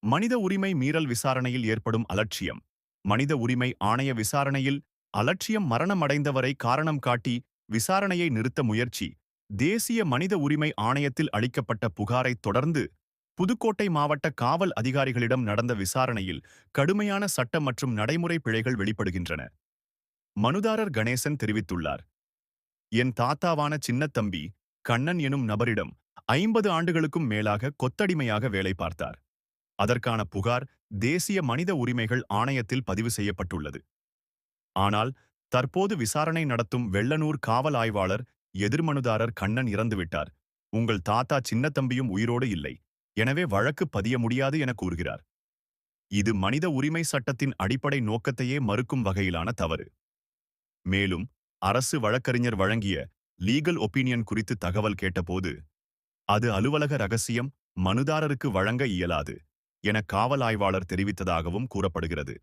மனித உரிமை மீறல் விசாரணையில் ஏற்படும் அலட்சியம். மனித உரிமை ஆணைய விசாரணையில் அலட்சியம் மரணமடைந்தவரை காரணம் காட்டி விசாரணையை நிறுத்த முயற்சி. தேசிய மனித உரிமை ஆணையத்தில் அளிக்கப்பட்ட புகாரைத் தொடர்ந்து புதுக்கோட்டை மாவட்ட காவல் அதிகாரிகளிடம் நடந்த விசாரணையில் கடுமையான சட்ட மற்றும் நடைமுறை பிழைகள் வெளிப்படுகின்றன. மனுதாரர் கணேசன் தெரிவித்துள்ளார். என் தாத்தாவான சின்னத்தம்பி கண்ணன் எனும் நபரிடம் 50 ஆண்டுகளுக்கும் மேலாக கொத்தடிமையாக வேலை பார்த்தார். அதற்கான புகார் தேசிய மனித உரிமைகள் ஆணையத்தில் பதிவு செய்யப்பட்டுள்ளது. ஆனால் தற்போது விசாரணை நடத்தும் வெள்ளனூர் காவல் ஆய்வாளர் எதிர்மனுதாரர் கண்ணன் இறந்துவிட்டார். உங்கள் தாத்தா சின்னத்தம்பியும் உயிரோடு இல்லை. எனவே வழக்கு பதிய முடியாது என கூறுகிறார். இது மனித உரிமை சட்டத்தின் அடிப்படை நோக்கத்தையே மறுக்கும் வகையிலான தவறு. மேலும் அரசு வழக்கறிஞர் வழங்கிய லீகல் ஒப்பீனியன் குறித்து தகவல் கேட்டபோது அது அலுவலக ரகசியம், மனுதாரருக்கு வழங்க இயலாது என காவல் ஆய்வாளர் தெரிவித்ததாகவும் கூறப்படுகிறது.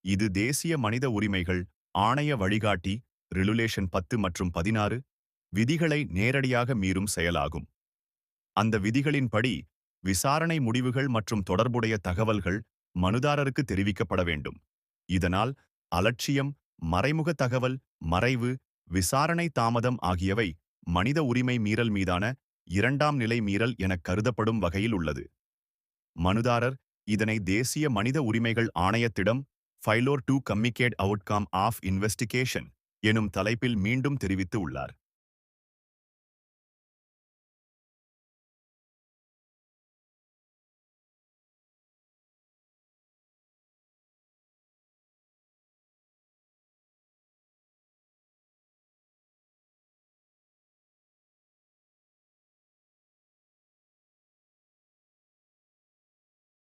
இது தேசிய மனித உரிமைகள் ஆணைய வழிகாட்டி ரெகுலேஷன் 10 மற்றும் 16 விதிகளை நேரடியாக மீறும் செயலாகும். அந்த விதிகளின்படி விசாரணை முடிவுகள் மற்றும் தொடர்புடைய தகவல்கள் மனுதாரருக்கு தெரிவிக்கப்பட வேண்டும். இதனால் அலட்சியம், மறைமுக தகவல் மறைவு, விசாரணை தாமதம் ஆகியவை மனித உரிமை மீறல் மீதான இரண்டாம் நிலை மீறல் என கருதப்படும் வகையில் உள்ளது. மனுதாரர் இதனை தேசிய மனித உரிமைகள் ஆணையத்திடம் failure to communicate outcome of investigation எனும் தலைப்பில் மீண்டும் தெரிவித்து உள்ளார்.